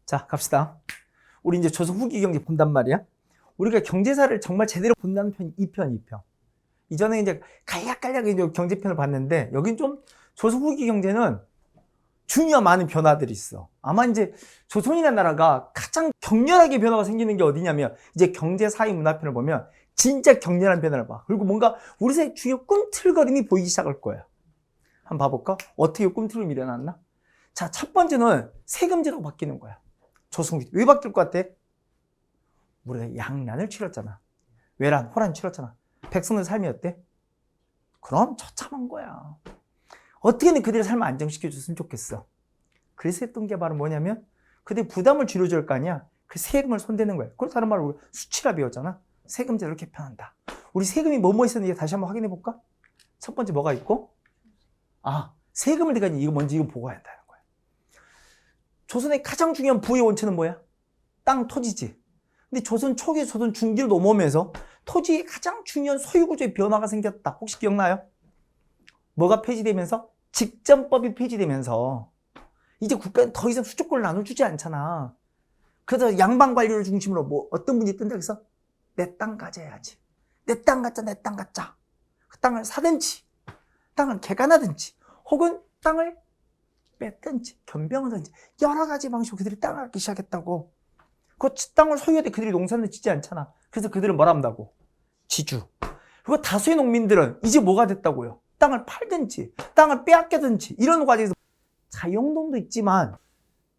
자, 갑시다. 우리 이제 조선 후기 경제 본단 말이야. 우리가 경제사를 정말 제대로 본다는 편이 2편. 이전에 이제 깔짝깔짝 이제 경제편을 봤는데, 여긴 좀 조선 후기 경제는 중요한 많은 변화들이 있어. 아마 이제 조선이라는 나라가 가장 격렬하게 변화가 생기는 게 어디냐면, 이제 경제, 사회, 문화편을 보면 진짜 격렬한 변화를 봐. 그리고 뭔가 우리 사회 주요 꿈틀거림이 보이기 시작할 거야. 한번 봐볼까? 어떻게 꿈틀거림이 일어났나? 자, 첫 번째는 세금제로 바뀌는 거야. 조선 후기. 왜 바뀔 것 같아? 우리가 양난을 치렀잖아. 외란, 호란 치렀잖아. 백성들 삶이 어때? 그럼 처참한 거야. 어떻게든 그들의 삶을 안정시켜줬으면 좋겠어. 그래서 했던 게 바로 뭐냐면, 그들 부담을 줄여줄 거 아니야. 그 세금을 손대는 거야. 그래서 다른 말로 수치라 배웠잖아. 세금제를 개편한다. 우리 세금이 뭐뭐 있었는지 다시 한번 확인해 볼까? 첫 번째 뭐가 있고? 세금을 대가지고 이거 뭔지 이거 보고 한다는 거야. 조선의 가장 중요한 부의 원천은 뭐야? 땅, 토지지. 근데 조선 초기, 조선 중기로 넘어오면서 토지의 가장 중요한 소유구조의 변화가 생겼다. 혹시 기억나요? 뭐가 폐지되면서? 직전법이 폐지되면서 이제 국가는 더 이상 수조권을 나눠주지 않잖아. 그래서 양방 관리를 중심으로 뭐 어떤 분이 뜬다 해서 내 땅 가져야지. 내 땅 갖자, 내 땅 갖자. 그 땅을 사든지, 땅을 개간하든지, 혹은 땅을 뺏든지, 변병하든지 여러 가지 방식으로 그들이 땅을 갖기 시작했다고. 그 땅을 소유할 때 그들이 농사를 짓지 않잖아. 그래서 그들은 뭐라 한다고? 지주. 그리고 다수의 농민들은 이제 뭐가 됐다고요? 땅을 팔든지, 땅을 빼앗기든지 이런 과정에서 자영농도 있지만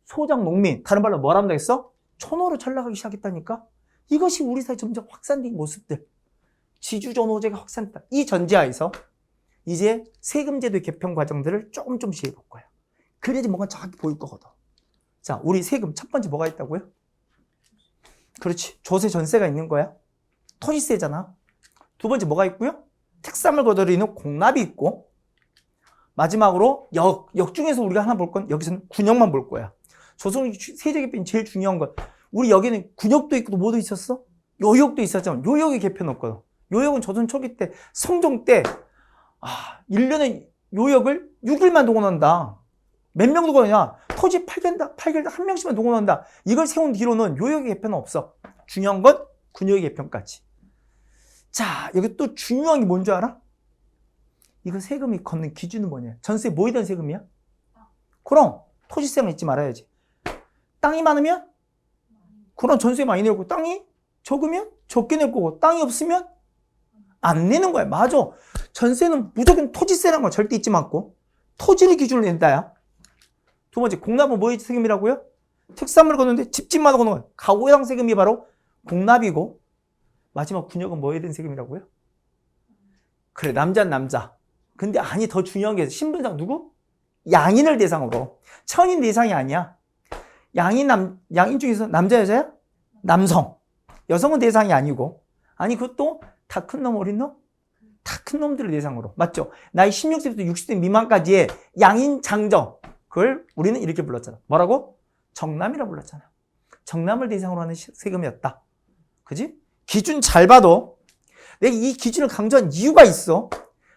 소작 농민, 다른 말로 뭐라 한다 했어? 촌호로 전락하기 시작했다니까? 이것이 우리 사회 점점 확산된 모습들. 지주존호제가 확산됐다. 이 전제하에서 이제 세금제도의 개편 과정들을 조금씩 해볼 거야. 그래야지 뭔가 정확히 보일 거거든. 자, 우리 세금 첫 번째 뭐가 있다고요? 그렇지. 조세 전세가 있는 거야. 토지세잖아. 두 번째 뭐가 있고요? 특산물 거둬들이는 공납이 있고, 마지막으로 역 중에서 우리가 하나 볼 건 여기서는 군역만 볼 거야. 조선 세제 개편이 제일 중요한 건 우리 여기는 군역도 있고 뭐도 있었어? 요역도 있었잖아. 요역이 개편 없거든. 요역은 조선 초기 때 성종 때 1년에 요역을 6일만 동원한다. 몇 명 동원하냐? 토지 팔gel다 한 명씩만 동원한다. 이걸 세운 뒤로는 요역의 개편은 없어. 중요한 건 군역의 개편까지. 자, 여기 또 중요한 게 뭔지 알아? 이거 세금이 걷는 기준은 뭐냐? 전세 뭐에 대한 세금이야? 그럼 토지세만 잊지 말아야지. 땅이 많으면 그럼 전세 많이 낼 거고, 땅이 적으면 적게 낼 거고, 땅이 없으면 안 내는 거야. 맞아. 전세는 무조건 토지세라는 거 절대 잊지 말고 토지를 기준으로 낸다야. 두 번째, 공납은 뭐의 세금이라고요? 특산물 거는데 집집마다 거는 거야. 가구당 세금이 바로 공납이고, 마지막 군역은 뭐에 대한 세금이라고요? 그래, 남자는 남자. 근데 아니, 더 중요한 게 신분상 누구? 양인을 대상으로. 천인 대상이 아니야. 양인 중에서 남자, 여자야? 남성. 여성은 대상이 아니고. 아니, 그것도 다 큰 놈, 어린 놈? 다 큰 놈들을 대상으로. 맞죠? 나이 16세부터 60세 미만까지의 양인 장정. 그걸 우리는 이렇게 불렀잖아. 뭐라고? 정남이라 불렀잖아. 정남을 대상으로 하는 세금이었다. 그지? 기준 잘 봐도 내가 이 기준을 강조한 이유가 있어.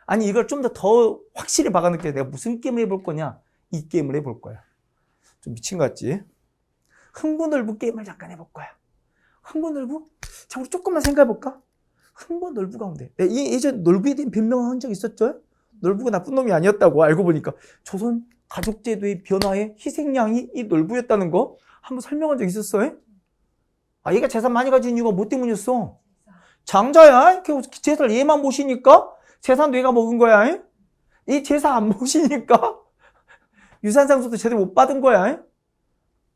아니, 이걸 좀 더 확실히 박아놓게 내가 무슨 게임을 해볼 거냐? 이 게임을 해볼 거야. 좀 미친 것 같지? 흥부놀부 게임을 잠깐 해볼 거야. 흥부놀부? 자, 우리 조금만 생각해볼까? 흥부놀부 가운데. 예전 놀부에 대한 변명을 한 적 있었죠? 놀부가 나쁜 놈이 아니었다고 알고 보니까 조선 가족제도의 변화의 희생양이 이 놀부였다는 거 한번 설명한 적 있었어요? 얘가 재산 많이 가진 이유가 뭐 때문이었어? 장자야? 재산을 얘만 모시니까? 재산도 얘가 먹은 거야? 이 재산 안 모시니까? 유산상속도 제대로 못 받은 거야?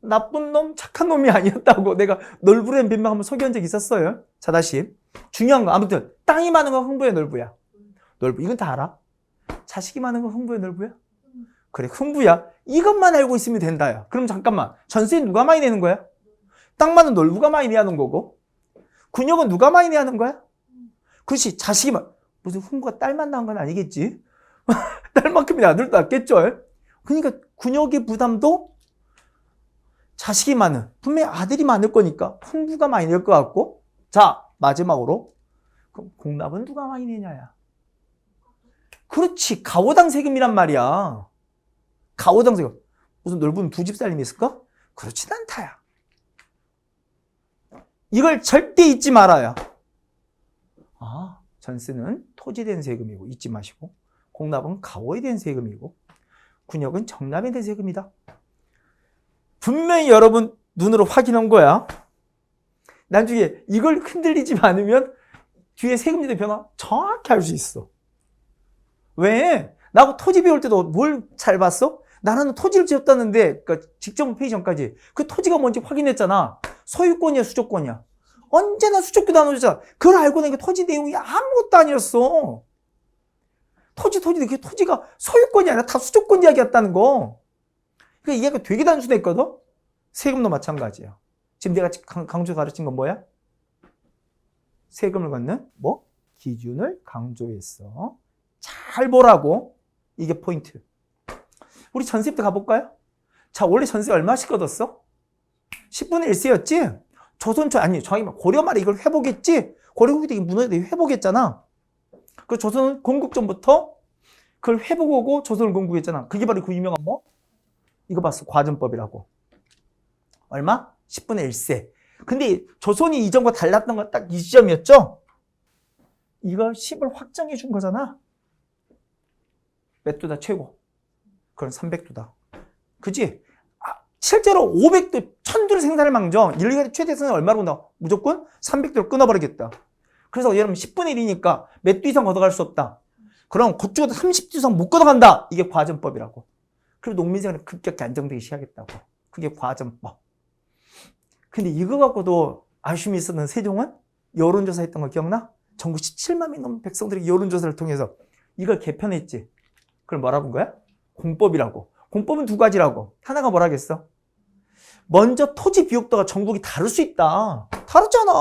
나쁜 놈, 착한 놈이 아니었다고 내가 놀부라는 변명 한번 소개한 적 있었어요. 자, 다시. 중요한 거, 아무튼 땅이 많은 건 흥부의 놀부야. 놀부, 이건 다 알아? 자식이 많은 건 흥부의 놀부야? 그래, 흥부야. 이것만 알고 있으면 된다야. 그럼 잠깐만, 전세 누가 많이 내는 거야? 땅 많은 놀부가 많이 내야 하는 거고, 군역은 누가 많이 내야 하는 거야? 그렇지, 자식이 무슨 흥부가 딸만 낳은 건 아니겠지? 딸만큼이나 아들도 낳겠죠? 그러니까 군역의 부담도 자식이 많은, 분명히 아들이 많을 거니까 흥부가 많이 낼 것 같고, 자, 마지막으로 그럼 공납은 누가 많이 내냐야. 그렇지, 가오당 세금이란 말이야. 가오당 세금. 무슨 놀부는 두 집 살림이 있을까? 그렇진 않다야. 이걸 절대 잊지 말아요. 아, 전세는 토지에 대한 세금이고 잊지 마시고, 공납은 가오에 대한 세금이고, 군역은 정납에 대한 세금이다. 분명히 여러분 눈으로 확인한 거야. 나중에 이걸 흔들리지 않으면 뒤에 세금제도 변화 정확히 알 수 있어. 왜? 나하고 토지 배울 때도 뭘 잘 봤어? 나는 토지를 지었다는데, 그러니까 직접 페이지 전까지 그 토지가 뭔지 확인했잖아. 소유권이야, 수조권이야. 언제나 수조권 나눠주잖아. 그걸 알고 나니까 토지 내용이 아무것도 아니었어. 그 토지가 소유권이 아니라 다 수조권 이야기였다는 거. 그러니까 이해가 되게 단순했거든? 세금도 마찬가지야. 지금 내가 강조 가르친 건 뭐야? 세금을 걷는 뭐? 기준을 강조했어. 잘 보라고. 이게 포인트. 우리 전세부터 가볼까요? 자, 원래 전세 얼마씩 걷었어? 10분의 1세였지? 정확히 말 고려 말에 이걸 회복했지? 고려 후기 문화에 회복했잖아. 그 조선은 건국 전부터 그걸 회복하고 조선을 건국했잖아. 그게 바로 그 유명한 뭐? 이거 봤어. 과전법이라고. 얼마? 10분의 1세. 근데 조선이 이전과 달랐던 건 딱 이 지점이었죠? 이거 10을 확정해 준 거잖아. 몇 도다 최고? 그건 300도다. 그지? 실제로 500도, 1000도를 생산할 망정, 인류의 최대선은 얼마로 나와? 무조건 300도를 끊어버리겠다. 그래서 여러분 10분의 1이니까 몇 도 이상 걷어갈 수 없다. 그럼 그쪽에도 30도 이상 못 걷어간다. 이게 과전법이라고. 그리고 농민생활이 급격히 안정되기 시작했다고. 그게 과전법. 근데 이거 갖고도 아쉬움이 있었던 세종은 여론조사 했던 거 기억나? 전국 17만 명 넘는 백성들이 여론조사를 통해서 이걸 개편했지. 그걸 뭐라고 한 거야? 공법이라고. 공법은 두 가지라고. 하나가 뭐라겠어? 먼저 토지 비옥도가 전국이 다를 수 있다. 다르잖아.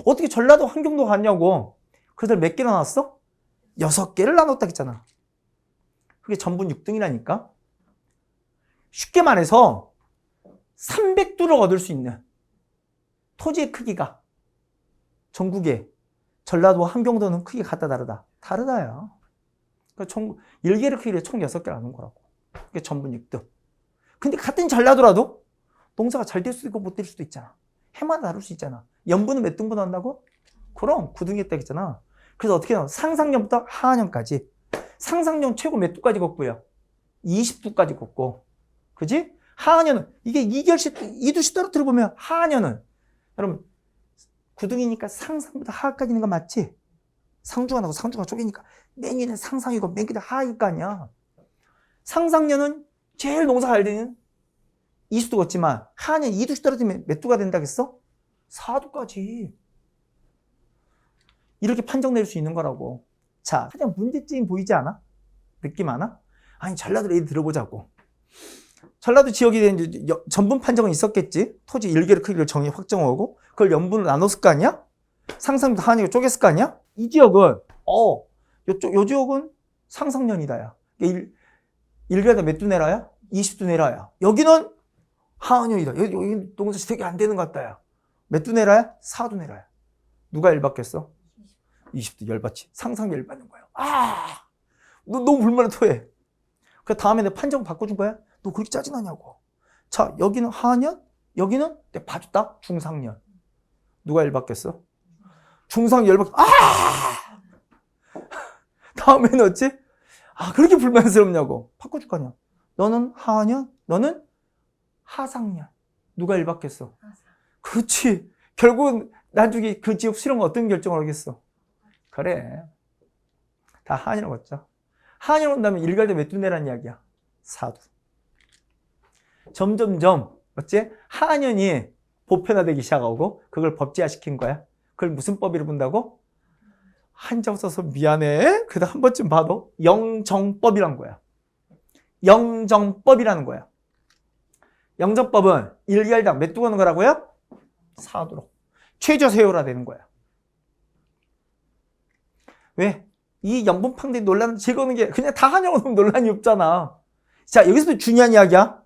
어떻게 전라도 환경도 같냐고. 그래서 몇 개나 나왔어? 6개를 나눴다 했잖아. 그게 전분 6등이라니까. 쉽게 말해서 300도를 얻을 수 있는 토지의 크기가 전국에 전라도 함경도는 크기 같다 다르다. 다르다요. 그러니까 총 1개를 크기를 총 6개를 나눈 거라고. 그게 전분 6등. 근데 같은 전라도라도 농사가 잘 될 수도 있고 못 될 수도 있잖아. 해마다 다를 수 있잖아. 연분은 몇 등분 한다고? 그럼 9등이 했다 했잖아. 그래서 어떻게 나와? 상상년부터 하한년까지. 상상년 최고 몇 도까지 걷고요? 20도까지 걷고. 그지? 하한년은 이게 2두씩 떨어뜨려 보면 하한년은 여러분 9등이니까 상상보다 하하까지 있는 거 맞지? 상중하 나고 상중하 쪼개니까 맨 위는 상상이고 맨 끝에 하하일 거 아니야. 상상년은 제일 농사 잘 되는 20도 걷지만 하한년 2두씩 떨어지면 몇 도가 된다겠어? 4도까지. 이렇게 판정낼 수 있는 거라고. 자, 가장 문제점이 보이지 않아? 느낌 않아? 아니, 전라도 얘기 들어보자고. 전라도 지역에 대한 전분 판정은 있었겠지. 토지 1개의 크기를 정의 확정하고 그걸 연분으로 나눴을 거 아니야? 상상도 하한이가 쪼갰을 거 아니야? 이 지역은 요 지역은 상상년이다야. 1개에다 몇 도 내라야? 20도 내라야. 여기는 하한년이다. 여기 농사 되게 안 되는 것 같다야. 몇 도 내라야? 4도 내라야. 누가 열받겠어? 20도 열받지. 상상 열받는 거야. 너 너무 불만을 토해. 그 다음에 내 판정 바꿔준 거야? 너 그렇게 짜증나냐고. 자, 여기는 하한년, 여기는 내가 봐줬다. 중상년. 누가 열받겠어? 중상 열받. 다음에는 어찌? 그렇게 불만스럽냐고. 바꿔줄 거 아니야. 너는 하한년, 너는 하상년. 누가 열받겠어? 그렇지. 결국은 나중에 그 지역 수령은 어떤 결정을 하겠어? 그래. 다 하한이라고 했죠. 하한이라고 한다면 일갈대 몇 도 내라는 이야기야? 4도. 점점점 어째 하한년이 보편화되기 시작하고 그걸 법제화시킨 거야. 그걸 무슨 법으로 본다고? 한자어 써서 미안해. 그래도 한 번쯤 봐도 영정법이란 거야. 영정법이라는 거야. 영정법은 1개월당 몇 도 가는 거라고요? 4도로. 최저 세율화 되는 거야. 왜? 이 연분팡대 논란 즐거우는 게 그냥 다 한영어로 논란이 없잖아. 자, 여기서도 중요한 이야기야.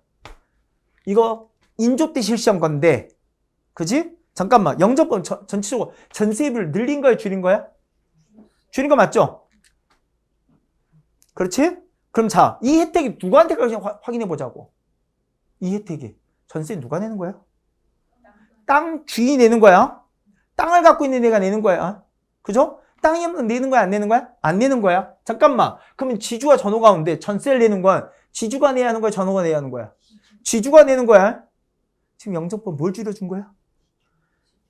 이거 인조 때 실시한 건데, 그지? 잠깐만, 영정법 전체적으로 전세율을 늘린 거야, 줄인 거야? 줄인 거 맞죠? 그렇지? 그럼 자, 이 혜택이 누구한테까지 확인해 보자고. 이 혜택이 전세 누가 내는 거야? 땅 주인이 내는 거야. 땅을 갖고 있는 애가 내는 거야. 그죠? 땅이 없는 내는 거야, 안 내는 거야? 안 내는 거야. 잠깐만. 그러면 지주와 전호 가운데 전세를 내는 건 지주가 내야 하는 거야, 전호가 내야 하는 거야? 지주가 내는 거야. 지금 영정법 뭘 줄여준 거야?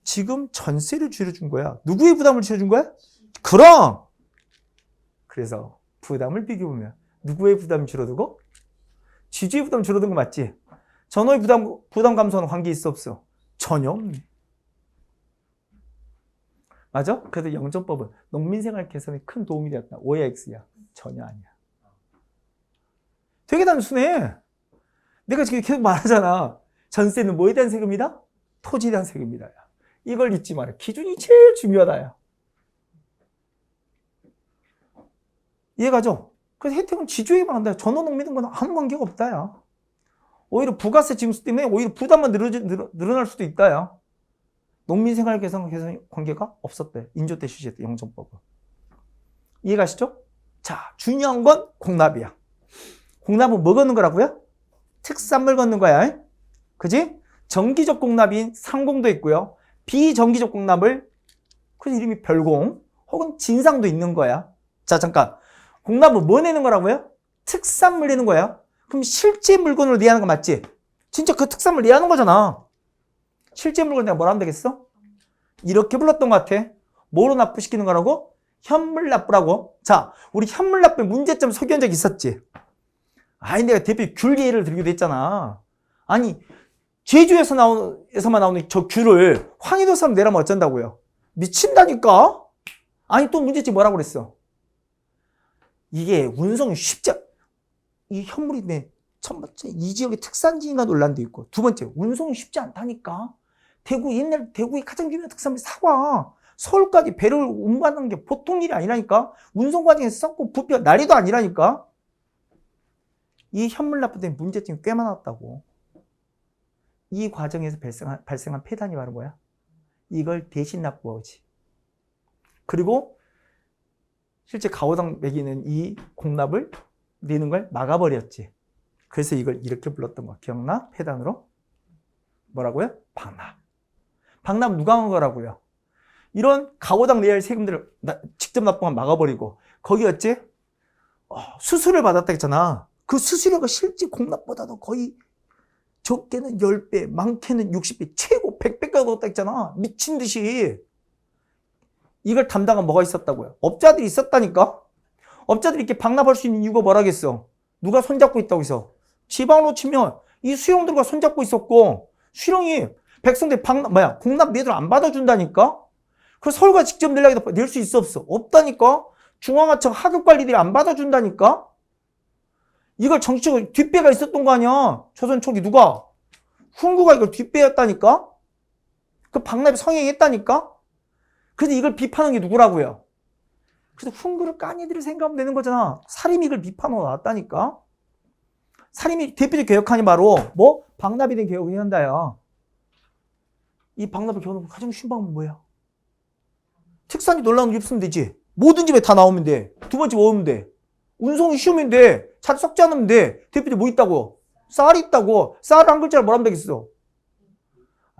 지금 전세를 줄여준 거야. 누구의 부담을 줄여준 거야? 그럼! 그래서 부담을 비교보면 누구의 부담이 줄어들고? 지주의 부담 줄어든 거 맞지? 전호의 부담 감소하는 관계 있어 없어? 전혀 없네. 맞아? 그래서 영정법은 농민생활 개선에 큰 도움이 되었다. O야 X야? 전혀 아니야. 되게 단순해. 내가 지금 계속 말하잖아. 전세는 뭐에 대한 세금이다? 토지에 대한 세금이다. 이걸 잊지 마라. 기준이 제일 중요하다. 야. 이해가죠? 그래서 혜택은 지주에게만 한다. 전원농민은 건 아무 관계가 없다. 야. 오히려 부가세 징수 때문에 오히려 부담만 늘어날 수도 있다. 야. 농민생활 개선 관계가 없었대. 인조 때 취지했대. 영정법은. 이해가시죠? 자, 중요한 건 공납이야. 공납은 뭐 걷는 거라고요? 특산물 걷는 거야. 그지? 정기적 공납인 상공도 있고요. 비정기적 공납을 그 이름이 별공 혹은 진상도 있는 거야. 자, 잠깐. 공납은 뭐 내는 거라고요? 특산물 내는 거야. 그럼 실제 물건으로 내야 하는 거 맞지? 진짜 그 특산물 내야 하는 거잖아. 실제 물건 내가 뭐라 하면 되겠어? 이렇게 불렀던 것 같아. 뭐로 납부시키는 거라고? 현물 납부라고. 자, 우리 현물 납부의 문제점 소개한 적 있었지? 아니, 내가 대표 귤 예를 들기도 했잖아. 아니, 제주에서만 나오는 저 귤을 황해도 사람 내라면 어쩐다고요? 미친다니까? 아니, 또 문제점 뭐라고 그랬어? 이게 운송이 쉽지, 이 현물이 첫 번째, 이 지역의 특산지인가 논란도 있고, 두 번째, 운송이 쉽지 않다니까? 옛날 대구의 가장 유명한 특산물이 사과. 서울까지 배를 운반하는 게 보통 일이 아니라니까? 운송 과정에서 썩고 부패 난리도 아니라니까? 이 현물 납부 때문에 문제점이 꽤 많았다고. 이 과정에서 발생한 폐단이 바로 뭐야? 이걸 대신 납부하지. 그리고 실제 가오당 매기는 이 공납을 내는 걸 막아버렸지. 그래서 이걸 이렇게 불렀던 거야. 기억나? 폐단으로? 뭐라고요? 방납. 방납 누가 한 거라고요? 이런 가오당 내야 할 세금들을 직접 납부하면 막아버리고 거기 어찌? 수수료를 받았다 했잖아. 그 수수료가 실제 공납보다도 거의 적게는 10배, 많게는 60배, 최고 100배까지 얻었다 했잖아. 미친 듯이. 이걸 담당한 뭐가 있었다고요? 업자들이 있었다니까? 업자들이 이렇게 방납할 수 있는 이유가 뭐라겠어? 누가 손잡고 있다고 해서? 지방으로 치면 이 수령들과 손잡고 있었고, 수령이 백성들 공납 매도를 안 받아준다니까? 그래서 서울과 직접 내려고 해도 낼 수 있어 없어? 없다니까? 중앙하청 하급관리들이 안 받아준다니까? 이걸 정치적으로 뒷배가 있었던 거 아니야? 조선 초기 누가? 훈구가 이걸 뒷배였다니까? 그 방납이 성행했다니까? 그래서 이걸 비판한 게 누구라고요? 그래서 훈구를 까니들을 생각하면 되는 거잖아. 사림이 이걸 비판하고 나왔다니까? 사림이 대표적 개혁안이 바로 뭐? 방납에 대한 개혁을 한다야. 이 방납을 개혁하는 가장 쉬운 방법은 뭐야? 특산이 논란을 입으면 되지. 모든 집에 다 나오면 돼. 두 번째 뭐 오면 돼? 운송이 쉬우면 돼. 잘 썩지 않으면 돼. 대표님 뭐 있다고? 쌀이 있다고. 쌀을 한 글자로 뭐라면 되겠어?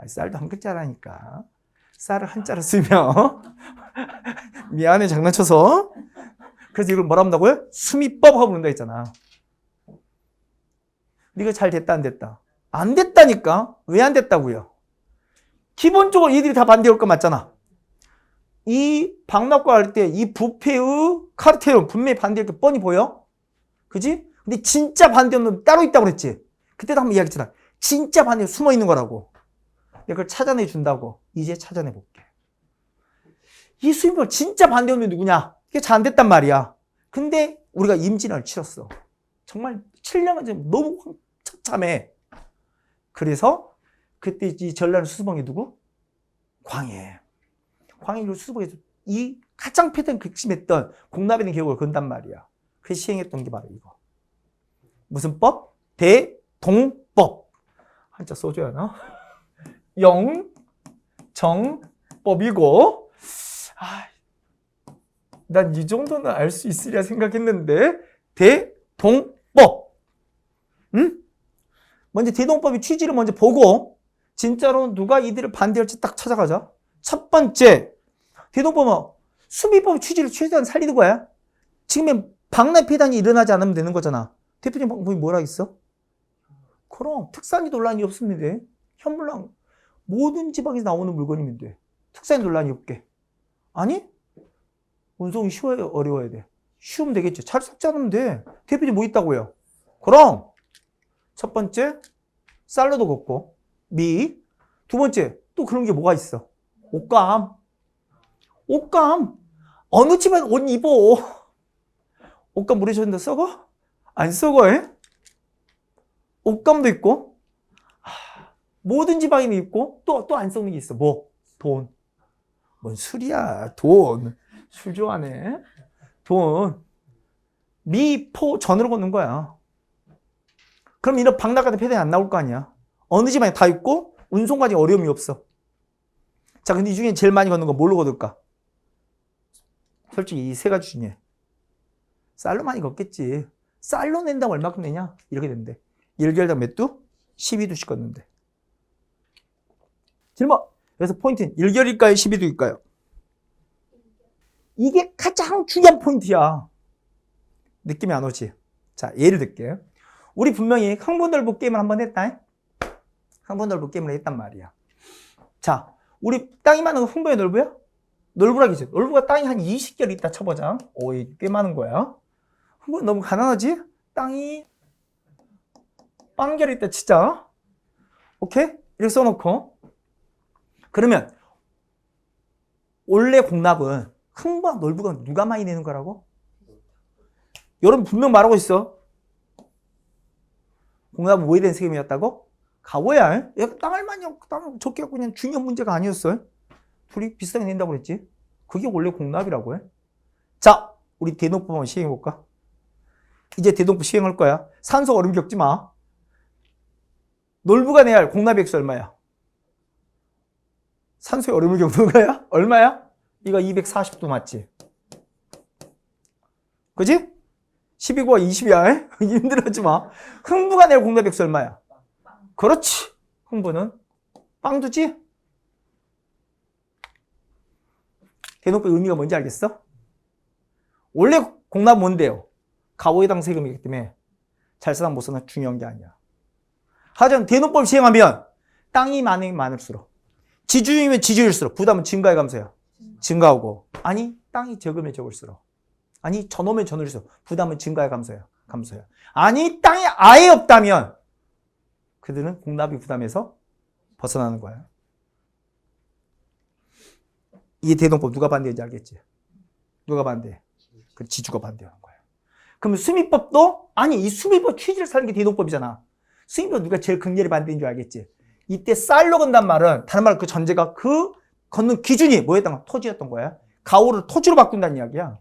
쌀도 한 글자라니까. 쌀을 한자로 쓰면 미안해 장난쳐서. 그래서 이걸 뭐라 한다고요? 수미법 하고 그런다 했잖아. 이거 잘 됐다 안 됐다? 안 됐다니까. 왜 안 됐다고요? 기본적으로 얘들이 다 반대할 거 맞잖아. 이 방납과 할 때 이 부패의 카르텔은 분명히 반대할 게 뻔히 보여? 그지? 근데 진짜 반대는 따로 있다고 그랬지? 그때도 한번 이야기했잖아. 진짜 반대는 숨어 있는 거라고. 내가 그걸 찾아내 준다고. 이제 찾아내 볼게. 이 수임법 진짜 반대는 누구냐? 이게 잘 안 됐단 말이야. 근데 우리가 임진을 치렀어. 정말 7년간 지금 너무 처참해. 그래서 그때 이 전라는 수수방이 누구? 광해. 광해를 수수방에서 이 가장 패턴 극심했던 공납에 대한 개혁을 건단 말이야. 그래서 시행했던 게 바로 이거. 무슨 법? 대동법. 한자 써줘야 하나? 영정법이고, 난 이 정도는 알 수 있으리라 생각했는데, 대동법. 응? 먼저 대동법의 취지를 먼저 보고, 진짜로 누가 이들을 반대할지 딱 찾아가자. 첫 번째, 대동법은 수비법 취지를 최대한 살리는 거야. 지금의 박람 폐단이 일어나지 않으면 되는 거잖아. 대표적인 방법이 뭐라 했어? 그럼 특산이 논란이 없으면 돼. 현물랑 모든 지방에서 나오는 물건이면 돼. 특산이 논란이 없게. 아니? 운송이 쉬워야 어려워야 돼. 쉬우면 되겠지. 잘 섞지 않으면 돼. 대표적인 뭐 있다고요? 그럼 첫 번째 쌀로도 걷고 미. 두 번째 또 그런 게 뭐가 있어? 옷감. 옷감. 어느 집안 옷 입어. 옷감 물에 젖는다 썩어? 안 썩어. 에? 옷감도 있고 모든 지방인이 있고 또 안 썩는 게 있어. 뭐? 돈. 뭔 술이야. 돈. 술 좋아하네. 돈. 미, 포, 전으로 걷는 거야. 그럼 이런 박락 같은 패턴이 안 나올 거 아니야. 어느 집안에 다 있고 운송 과정에 어려움이 없어. 자, 근데 이 중에 제일 많이 걷는 건 뭘로 걷을까? 솔직히 이 세 가지 중에 쌀로 많이 걷겠지. 쌀로 낸다고 얼마큼 내냐? 이렇게 된대. 1개월당 몇 두? 12두씩 걷는데. 질문! 그래서 포인트는 1개월일까요? 12두일까요? 이게 가장 중요한 포인트야. 느낌이 안 오지? 자, 예를 들게요. 우리 분명히 흥분돌보 게임을 한번 했다. 흥분돌보 게임을 했단 말이야. 자, 우리 땅이 많은 거 흥분의 놀부야? 놀부라기지. 놀부가 땅이 한 20개월 있다 쳐보자. 오, 꽤 많은 거야. 흥분 너무 가난하지? 땅이 빵개월 있다 치자. 오케이? 이렇게 써놓고. 그러면 원래 공납은 흥부와 놀부가 누가 많이 내는 거라고? 여러분 분명 말하고 있어. 공납은 뭐에 대한 세금이었다고? 가워야. 얘가 땅을 많이 땅을 적게 갖고 그냥 중요한 문제가 아니었어요. 둘이 비슷하게 낸다고 그랬지. 그게 원래 공납이라고 해. 자, 우리 대동법 한번 시행해볼까? 이제 대동법 시행할 거야. 산소 얼음 겪지 마. 놀부가 내야 할 공납 액수 얼마야? 산소의 얼음을 겪는 거야? 얼마야? 이거 240도 맞지? 그지? 12과 20이야. 힘들어하지 마. 흥부가 낼 공납 액수 얼마야? 그렇지. 흥부는 빵두지? 대동법 의미가 뭔지 알겠어? 원래 공납은 뭔데요? 가오해당 세금이기 때문에 잘 쓰나 못 쓰나 중요한 게 아니야. 하여튼 대동법 시행하면 땅이 많으면 많을수록 지주이면 지주일수록 부담은 증가해 가면서요. 증가하고 아니 땅이 적으면 적을수록 아니 전오면 전올수록 부담은 증가해 가면서요. 아니 땅이 아예 없다면 그들은 공납이 부담에서 벗어나는 거야. 이 대동법 누가 반대인지 알겠지? 누가 반대? 그 지주가 반대하는 거야. 그럼 수미법도 아니 이 수미법 취지를 사는 게 대동법이잖아. 수미법 누가 제일 극렬히 반대인 줄 알겠지? 이때 쌀로 건단 말은 다른 말로 그 전제가 그 걷는 기준이 뭐였던 거야? 토지였던 거야. 가오를 토지로 바꾼다는 이야기야.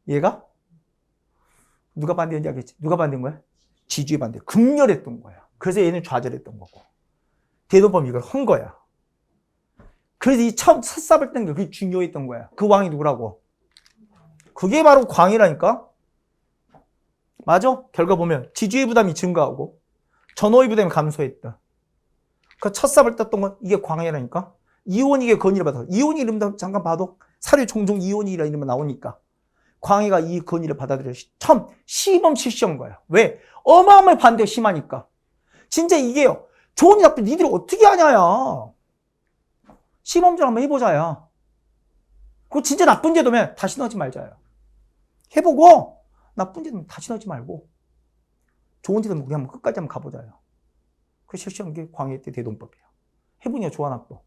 얘가 누가 반대인지 알겠지? 누가 반대인 거야? 지주의 반대. 극렬했던 거야. 그래서 얘는 좌절했던 거고. 대동법이 이걸 한 거야. 그래서 이 처음 삿삽을 뗀 게 그게 중요했던 거야. 그 왕이 누구라고? 그게 바로 광이라니까? 맞아? 결과 보면 지주의 부담이 증가하고 전호의 부담이 감소했다. 그 첫 삽을 떴던 건 이게 광해라니까? 이온이게 건의를 받아. 이온이 이름 잠깐 봐도 사료 종종 이온이라는 이름이 나오니까 광해가 이 건의를 받아들여 처음 시범 실시한 거야. 왜? 어마어마하게 반대가 심하니까. 진짜 이게요. 좋은 나쁜 니들이 어떻게 하냐야. 시범전 한번 해보자야. 그거 진짜 나쁜 제도면 다시 넣지 말자야. 해보고 나쁜 제도면 다시 넣지 말고 좋은 제도면 그냥 끝까지 한번 가보자요. 그 실시한 게 광해 때 대동법이야. 해보니까 좋아 나빠.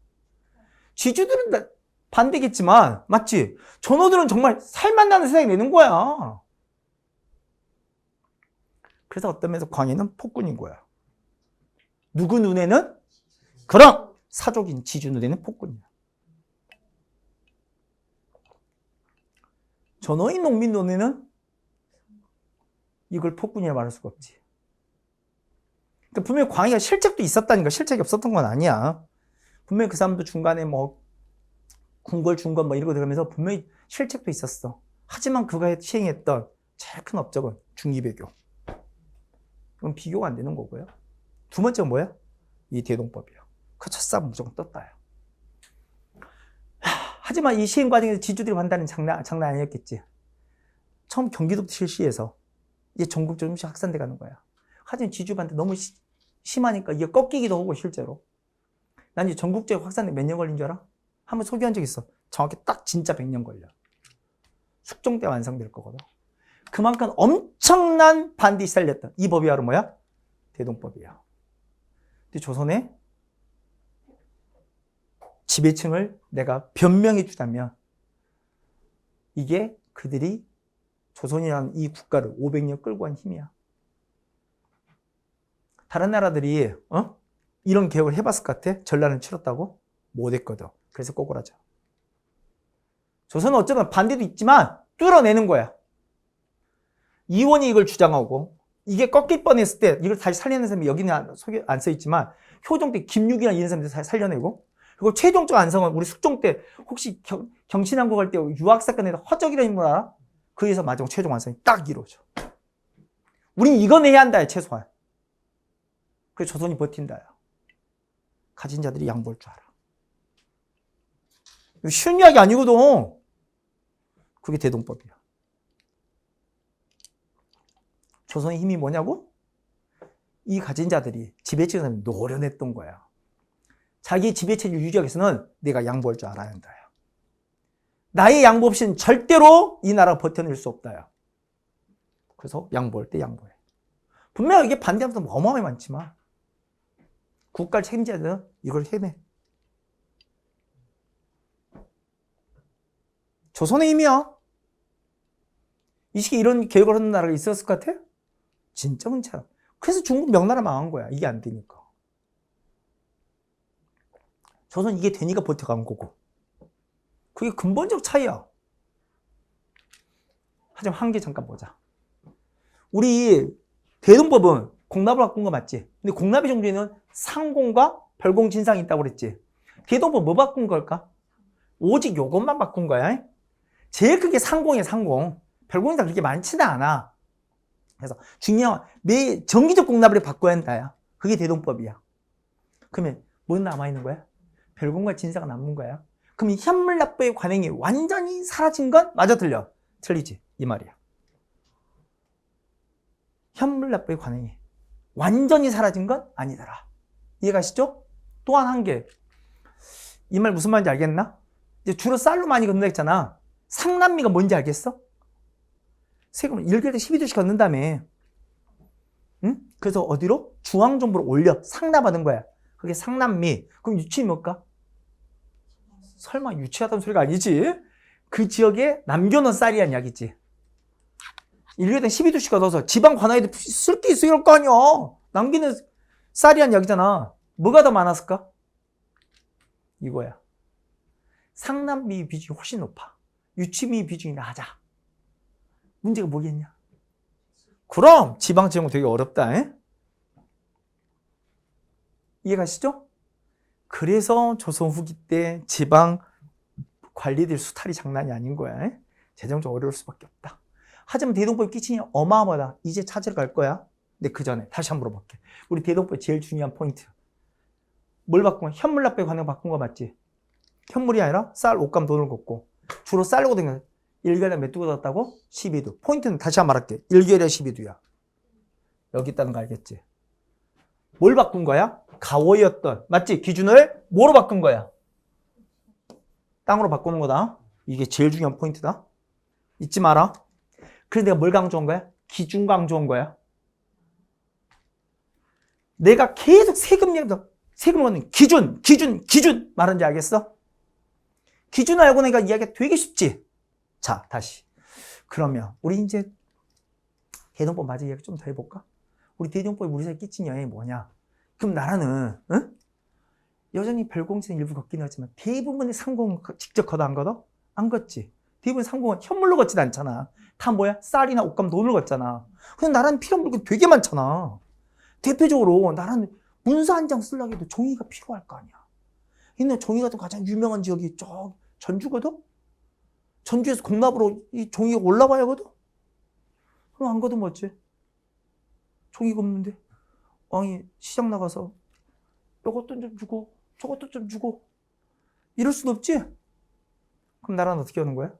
지주들은 반대겠지만 맞지? 전호들은 정말 살만 나는 세상이 내는 거야. 그래서 어떤 면에서 광해는 폭군인 거야. 누구 눈에는? 그럼 사족인 지주 눈에는 폭군이야. 전호인 농민 눈에는 이걸 폭군이라 말할 수가 없지. 그러니까 분명히 광해가 실책도 있었다니까. 실책이 없었던 건 아니야. 분명히 그 사람도 중간에 뭐 궁궐 중건 뭐 이런 거 들어가면서 분명히 실책도 있었어. 하지만 그가 시행했던 제일 큰 업적은 중의배교. 그럼 비교가 안 되는 거고요. 두 번째가 뭐야? 이 대동법이야. 그 첫싸움 무조건 떴다요. 하지만 이 시행 과정에서 지주들이 판단은 장난 아니었겠지. 처음 경기도부터 실시해서 이제 전국적으로 확산돼 가는 거야. 하지만 지주 반대 너무 심하니까 이게 꺾이기도 하고 실제로. 난 이제 전국적으로 확산돼 몇 년 걸린 줄 알아? 한번 소개한 적 있어. 정확히 딱 진짜 100년 걸려. 숙종 때 완성될 거거든. 그만큼 엄청난 반대 시달렸던 이 법이 바로 뭐야? 대동법이야. 근데 조선에 지배층을 내가 변명해 주자면 이게 그들이 조선이라는 이 국가를 500년 끌고 간 힘이야. 다른 나라들이 이런 개혁을 해봤을 것 같아? 전란을 치렀다고? 못했거든. 그래서 꼬꾸라져. 조선은 어쩌면 반대도 있지만 뚫어내는 거야. 이원이 이걸 주장하고 이게 꺾일 뻔했을 때 이걸 다시 살려낸 사람이 여기는 안 써있지만 효종 때 김육이나 이런 사람들 살려내고 그리고 최종적 안성은 우리 숙종 때 혹시 경신한국 갈 때 유학사건에다 허적이라는 걸 알아? 그래서 마지막 최종 완성이 딱 이루어져. 우린 이건 해야 한다, 최소한. 그래서 조선이 버틴다. 가진 자들이 양보할 줄 알아. 쉬운 이야기 아니거든. 그게 대동법이야. 조선의 힘이 뭐냐고? 이 가진 자들이 지배층을 노려냈던 거야. 자기 지배체를 유지하기 위해서는 내가 양보할 줄 알아야 한다. 나의 양보 없이는 절대로 이 나라가 버텨낼 수 없다. 그래서 양보할 때 양보해. 분명히 이게 반대하는 사람 어마어마하게 많지만 국가를 책임져야 되는 이걸 해내. 조선의 힘이야. 이 시기에 이런 계획을 하는 나라가 있었을 것 같아? 진짜 흔찮아. 그래서 중국 명나라 망한 거야. 이게 안 되니까. 조선 이게 되니까 버텨간 거고. 그게 근본적 차이야. 하지만 한 개 잠깐 보자. 우리 대동법은 공납을 바꾼 거 맞지? 근데 공납의 종류에는 상공과 별공 진상이 있다고 그랬지? 대동법 뭐 바꾼 걸까? 오직 요것만 바꾼 거야. 제일 크게 상공이야, 상공. 별공이 다 그렇게 많지는 않아. 그래서 중요한 매 정기적 공납을 바꿔야 한다야. 그게 대동법이야. 그러면 뭐 남아있는 거야? 별공과 진사가 남는 거야. 그럼 이 현물납부의 관행이 완전히 사라진 건 맞아 틀려? 틀리지. 이 말이야. 현물납부의 관행이 완전히 사라진 건 아니더라. 이해가시죠? 또한 한 개. 이 말 무슨 말인지 알겠나? 이제 주로 쌀로 많이 걷는다 했잖아. 상납미가 뭔지 알겠어? 세금을 1개월에 12도씩 걷는다며. 응? 그래서 어디로? 중앙정부로 올려. 상납하는 거야. 그게 상납미. 그럼 유치는 뭘까? 설마 유치하다는 소리가 아니지? 그 지역에 남겨놓은 쌀이란 이야기지. 1개월에 12도씩 걷어서 지방 관할에도 쓸 게 있어 이럴 거 아니야. 남기는 쌀이란 이야기잖아. 뭐가 더 많았을까? 이거야. 상납미 비중이 훨씬 높아. 유치미 비중이 낮아. 문제가 뭐겠냐? 그럼 지방 지역은 되게 어렵다. 에? 이해가시죠? 그래서 조선 후기 때 지방 관리들 수탈이 장난이 아닌 거야. 에? 재정적으로 어려울 수밖에 없다. 하지만 대동법의 끼치니 어마어마하다. 이제 찾으러 갈 거야. 근데 그 전에 다시 한번 물어볼게. 우리 대동법의 제일 중요한 포인트. 뭘 바꾼 거야? 현물납부의 관행 바꾼 거 맞지? 현물이 아니라 쌀, 옷감, 돈을 걷고 주로 쌀로 된 거야. 1개월에 몇 두 걷었다고? 12두. 포인트는 다시 한번 말할게. 1개월에 12두야. 여기 있다는 거 알겠지? 뭘 바꾼 거야? 가워였던, 맞지? 기준을 뭐로 바꾼 거야? 땅으로 바꾸는 거다. 이게 제일 중요한 포인트다. 잊지 마라. 그래서 내가 뭘 강조한 거야? 기준 강조한 거야. 내가 계속 세금을 얻는 기준 말하는지 알겠어? 기준 알고 나니까 이야기가 되게 쉽지? 자, 다시. 그러면 우리 이제 대동법 맞아 이야기 좀 더 해볼까? 우리 대동법이 우리 사회에 끼친 영향이 뭐냐? 그럼 나라는 여전히 별공지는 일부 걷긴 하지만 대부분의 상공은 직접 걷어 안 걷어? 안 걷지. 대부분 상공은 현물로 걷지도 않잖아. 다 뭐야? 쌀이나 옷감, 돈을 걷잖아. 근데 나라는 필요한 물건 되게 많잖아. 대표적으로 나라는 문서 한 장 쓰려고 해도 종이가 필요할 거 아니야. 근데 종이 같은 가장 유명한 지역이 저 전주거든? 전주에서 공납으로 이 종이가 올라와야 하거든? 그럼 안 걷으면 어째? 종이가 없는데 왕이 시장 나가서 요것도 좀 주고 저것도 좀 주고. 이럴 순 없지? 그럼 나라는 어떻게 하는 거야?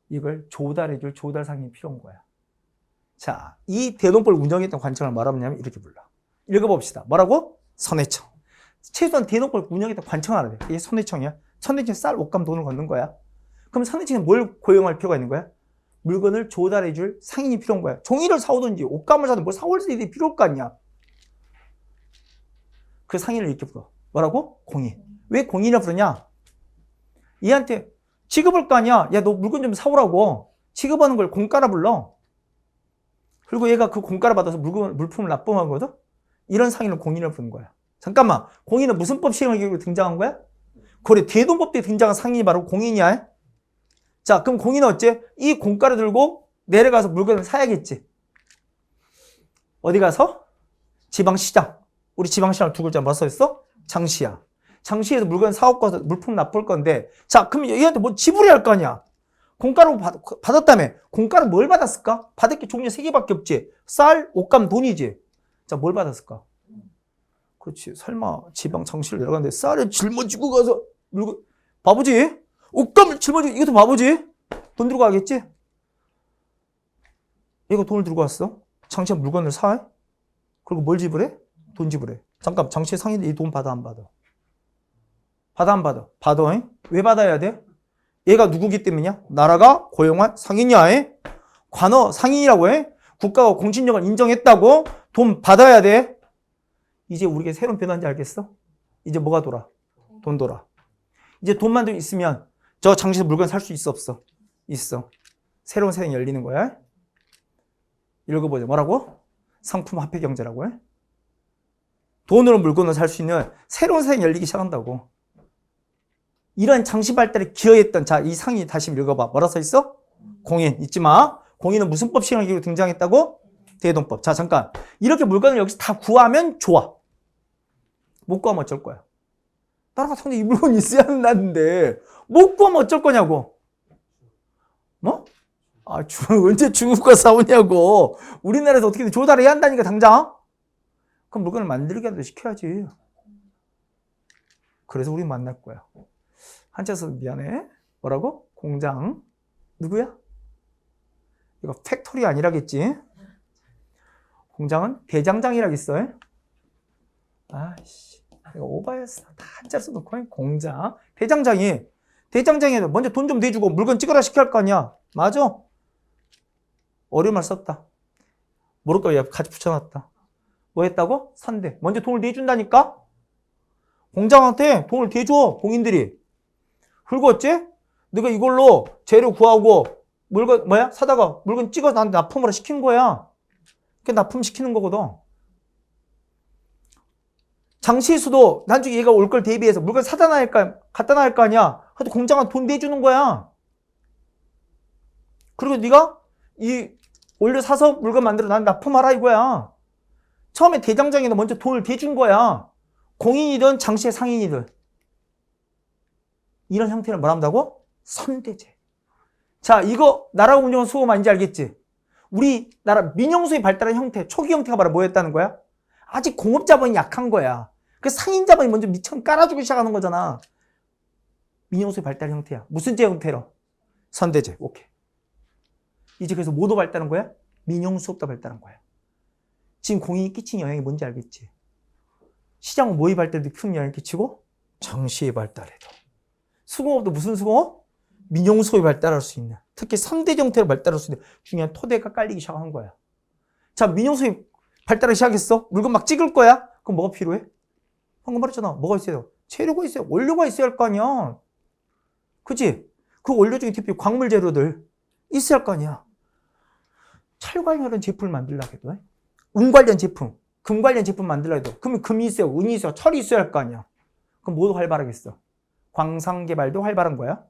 이걸 조달해줄 조달상이 필요한 거야. 자, 이 대동법을 운영했던 관청을 뭐라고 하냐면 이렇게 불러. 읽어봅시다. 뭐라고? 선회청. 최소한 대동법을 운영했던 관청을 알아야 돼. 이게 선회청이야. 선회청에 쌀, 옷감, 돈을 걷는 거야. 그럼 선회청에 뭘 고용할 필요가 있는 거야? 물건을 조달해줄 상인이 필요한 거야. 종이를 사오든지 옷감을 사든 뭘 사올 일이 필요할 거 아니야. 그 상인을 이렇게 불러. 뭐라고? 공인. 왜 공인이라 부르냐? 얘한테 취급할 거 아니야. 야, 너 물건 좀 사오라고. 취급하는 걸 공가라 불러. 그리고 얘가 그 공가를 받아서 물품을 납품한 거거든? 이런 상인을 공인을 부르는 거야. 잠깐만. 공인은 무슨 법 시행을 계기로 등장한 거야? 그래, 대동법 때 등장한 상인이 바로 공인이야. 자, 그럼 공인은 어째? 이 공가를 들고 내려가서 물건을 사야겠지. 어디 가서? 지방시장. 우리 지방시장 두 글자 뭐 써있어? 장시야. 장시에서 물건 사옵고 물품 납부할 건데, 자, 그럼 얘한테 뭐 지불해야 할 거 아니야? 공가로 받았다며. 공가로 뭘 받았을까? 받을 게 종류 3개밖에 없지. 쌀, 옷감, 돈이지. 자, 뭘 받았을까? 그렇지. 설마 지방 장시를 내려가는데 쌀을 짊어지고 가서 물건, 바보지? 옷감을 짊어지고, 이것도 바보지? 돈 들고 가겠지? 얘가 돈을 들고 왔어. 장시에 물건을 사. 그리고 뭘 지불해? 돈 지불해. 잠깐, 장시에 상인데 이 돈 받아, 안 받아? 받아, 안 받아? 받아. 잉? 왜 받아야 돼? 얘가 누구기 때문이냐? 나라가 고용한 상인이야. 관어 상인이라고 해. 국가가 공신력을 인정했다고. 돈 받아야 돼. 이제 우리가 새로운 변화인지 알겠어? 이제 뭐가 돌아? 돈 돌아. 이제 돈만 좀 있으면 저 장시에서 물건 살 수 있어, 없어? 있어. 새로운 세상이 열리는 거야. 읽어보자. 뭐라고? 상품 화폐 경제라고 해. 돈으로 물건을 살 수 있는 새로운 세상이 열리기 시작한다고. 이런 장시 발달에 기여했던, 자, 이 상이 다시 읽어봐. 뭐라 써 있어? 공인. 잊지 마. 공인은 무슨 법 시행을 계기로 등장했다고? 대동법. 자, 잠깐. 이렇게 물건을 여기서 다 구하면 좋아. 못 구하면 어쩔 거야? 나라가 상대 이 물건 있어야 한다는데 못 구하면 어쩔 거냐고. 뭐? 아, 언제 중국과 싸우냐고. 우리나라에서 어떻게든 조달해야 한다니까 당장. 그럼 물건을 만들게라도 시켜야지. 그래서 우리 만날 거야. 한자서 미안해. 뭐라고? 공장. 누구야? 이거 팩토리 아니라겠지? 공장은 대장장이라겠어. 아이씨. 이거 오바였어. 다 한자 써놓고 공장. 대장장이 먼저 돈 좀 내주고 물건 찍어라 시켜야 할 거 아니야. 맞아? 어려운 말 썼다. 모를까 왜 같이 붙여놨다. 뭐 했다고? 산대. 먼저 돈을 내준다니까? 공장한테 돈을 대줘. 공인들이. 그리고 어째? 네가 이걸로 재료 구하고 물건 사다가 물건 찍어서 나한테 납품을 시킨 거야. 그게 납품시키는 거거든. 장시에서도 나중에 얘가 올 걸 대비해서 물건 사다 놔야 갖다 놔야 할 거 아니야. 그래도 공장은 돈 내주는 거야. 그리고 네가 이 원료 사서 물건 만들어 난 납품하라 이거야. 처음에 대장장이는 먼저 돈을 대준 거야. 공인이든 장시의 상인이든. 이런 형태를 뭐라 한다고? 선대제. 자, 이거 나라 운영은 수고 많은지 알겠지? 우리나라 민영수의 발달한 형태, 초기 형태가 바로 뭐였다는 거야? 아직 공업자본이 약한 거야. 그 상인자본이 먼저 미천 깔아주기 시작하는 거잖아. 민영수의 발달 형태야. 무슨 제 형태로? 선대제. 오케이. 이제 그래서 뭐도 발달한 거야? 민영수업도 발달한 거야. 지금 공인이 끼친 영향이 뭔지 알겠지? 시장은 뭐의 발달에도 큰 영향을 끼치고? 정시의 발달에도. 수공업도 무슨 수공업? 민영수업이 발달할 수 있는, 특히 선대 형태로 발달할 수 있는 중요한 토대가 깔리기 시작한 거야. 자, 민영수업이 발달을 시작했어? 물건 막 찍을 거야? 그럼 뭐가 필요해? 방금 말했잖아. 뭐가 있어요? 재료가 있어요. 원료가 있어야 할 거 아니야. 그치? 그 원료 중에 대표 광물 재료들 있어야 할 거 아니야. 철 관련한 제품을 만들려고 해도, 은 관련 제품, 금 관련 제품 만들려고 해도, 그러면 금이 있어요, 은이 있어요, 철이 있어야 할 거 아니야. 그럼 뭐도 활발하겠어? 광산 개발도 활발한 거야.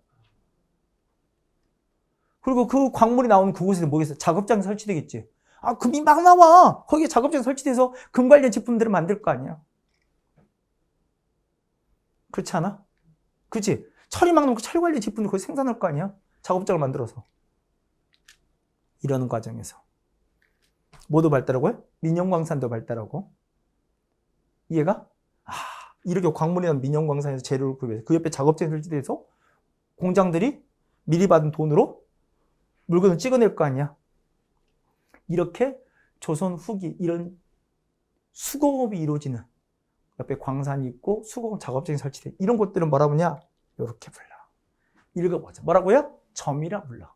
그리고 그 광물이 나오는 그곳에서 뭐겠어? 작업장이 설치되겠지. 아, 금이 막 나와. 거기에 작업장이 설치돼서 금 관련 제품들을 만들 거 아니야. 그렇지 않아? 그치? 철이 막 나오고 철 관련 제품들 거기 생산할 거 아니야. 작업장을 만들어서. 이러는 과정에서 뭐도 발달하고요? 민영광산도 발달하고. 이해가? 이렇게 광물이나 민영광산에서 재료를 구입해서 그 옆에 작업장이 설치돼서 공장들이 미리 받은 돈으로 물건을 찍어낼 거 아니야. 이렇게 조선 후기 이런 수공업이 이루어지는 옆에 광산이 있고 수공업 작업장이 설치돼 이런 곳들은 뭐라 부르냐? 이렇게 불러. 읽어보자. 뭐라고요? 점이라 불러.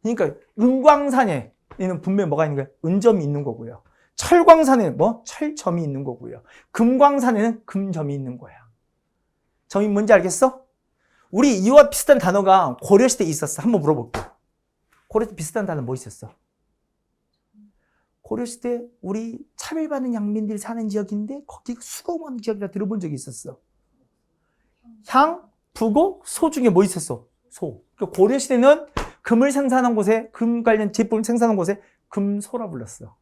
그러니까 은광산에는 분명히 뭐가 있는 거야? 은점이 있는 거고요. 철광산에는 뭐? 철점이 있는 거고요. 금광산에는 금점이 있는 거야. 점이 뭔지 알겠어? 우리 이와 비슷한 단어가 고려시대에 있었어. 한번 물어볼게. 고려시대 비슷한 단어 뭐 있었어? 고려시대 우리 차별받는 양민들이 사는 지역인데 거기가 수공업하는 지역이라 들어본 적이 있었어. 향, 부고, 소 중에 뭐 있었어? 소. 그러니까 고려시대는 금을 생산한 곳에 금 관련 제품을 생산한 곳에 금소라 불렀어.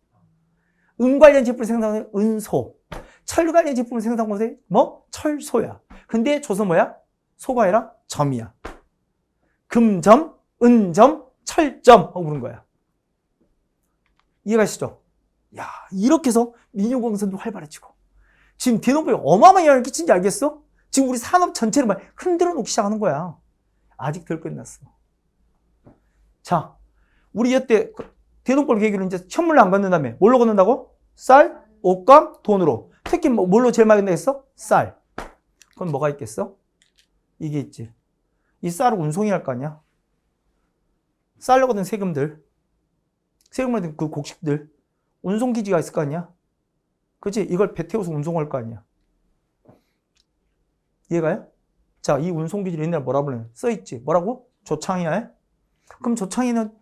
은 관련 제품을 생산한 곳에 은소. 철 관련 제품을 생산한 곳에 뭐? 철소야. 근데 조선 뭐야? 소가 아니라 점이야. 금점, 은점, 철점 하고 부른 거야. 이해가시죠? 야, 이렇게 해서 민요광산도 활발해지고 지금 대동법이 어마어마한 영향을 끼친지 알겠어? 지금 우리 산업 전체를 막 흔들어 놓기 시작하는 거야. 아직 덜 끝났어. 자, 우리 이때 대동법 계기로 이제 현물로 안 걷는 다음에 뭘로 걷는다고? 쌀, 옷감, 돈으로. 특히 뭘로 제일 많이 걷는다겠어? 쌀. 그건 뭐가 있겠어? 이게 있지. 이 쌀을 운송이 할 거 아니야? 쌀로 걷는 세금을 받은 그 곡식들 운송기지가 있을 거 아니야? 그치? 이걸 배 태워서 운송할 거 아니야? 이해가요? 자, 이 운송기지를 옛날에 뭐라 불러요? 써있지. 뭐라고? 조창이야. 그럼 조창이는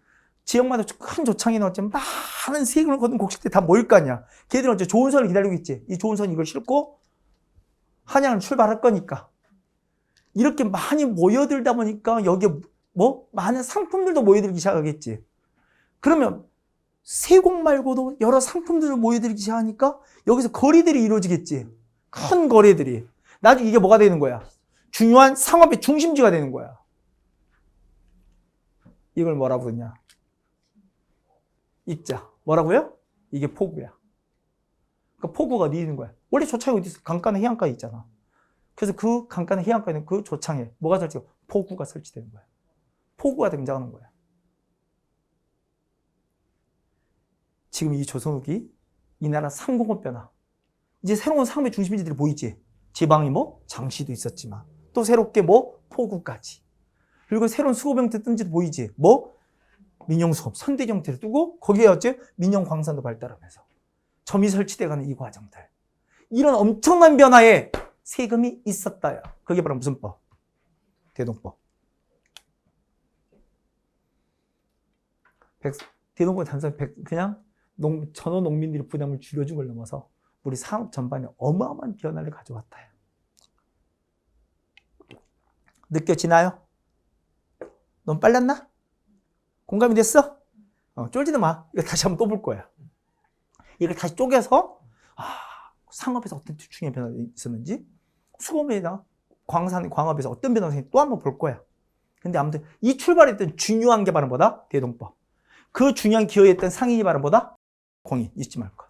지역마다 큰 조창이 나왔지 많은 세금을 걷는 곡식들이 다 모일 거 아니야? 걔들은 어째 좋은 선을 기다리고 있지. 이 좋은 선이 이걸 싣고 한양을 출발할 거니까. 이렇게 많이 모여들다 보니까 여기에 뭐? 많은 상품들도 모여들기 시작하겠지. 그러면 세곡 말고도 여러 상품들을 모여들기 시작하니까 여기서 거리들이 이루어지겠지. 큰 거리들이. 나중에 이게 뭐가 되는 거야? 중요한 상업의 중심지가 되는 거야. 이걸 뭐라 부르냐? 입자. 뭐라고요? 이게 포구야. 그러니까 포구가 어디 있는 거야? 원래 조창이 어디 있어? 강가나 해안가에 있잖아. 그래서 그 강가나 해안가에는 그 조창에 뭐가 설치되고? 포구가 설치되는 거야. 포구가 등장하는 거야. 지금 이 조선 후기 이 나라 상공업 변화. 이제 새로운 상업의 중심지들이 보이지. 지방이 뭐 장시도 있었지만 또 새롭게 뭐 포구까지. 그리고 새로운 수급 형태 뜬지도 보이지. 뭐 민영수업, 선대 형태를 두고 거기에 어째 민영광산도 발달하면서 점이 설치돼가는 이 과정들. 이런 엄청난 변화에 세금이 있었다요. 그게 바로 무슨 법? 대동법. 대동법 단순히 그냥 전원 농민들이 부담을 줄여준 걸 넘어서 우리 산업 전반에 어마어마한 변화를 가져왔다요. 느껴지나요? 너무 빨랐나? 공감이 됐어? 쫄지도 마. 이거 다시 한번 또 볼 거야. 이걸 다시 쪼개서 상업에서 어떤 중요한 변화가 있었는지 수공업이나 광업에서 어떤 변화가 있었는지 또 한번 볼 거야. 근데 아무튼 이 출발했던 중요한 게 바로 뭐다? 대동법. 그 중요한 기여했던 상인이 바로 뭐다? 공인. 잊지 말 거.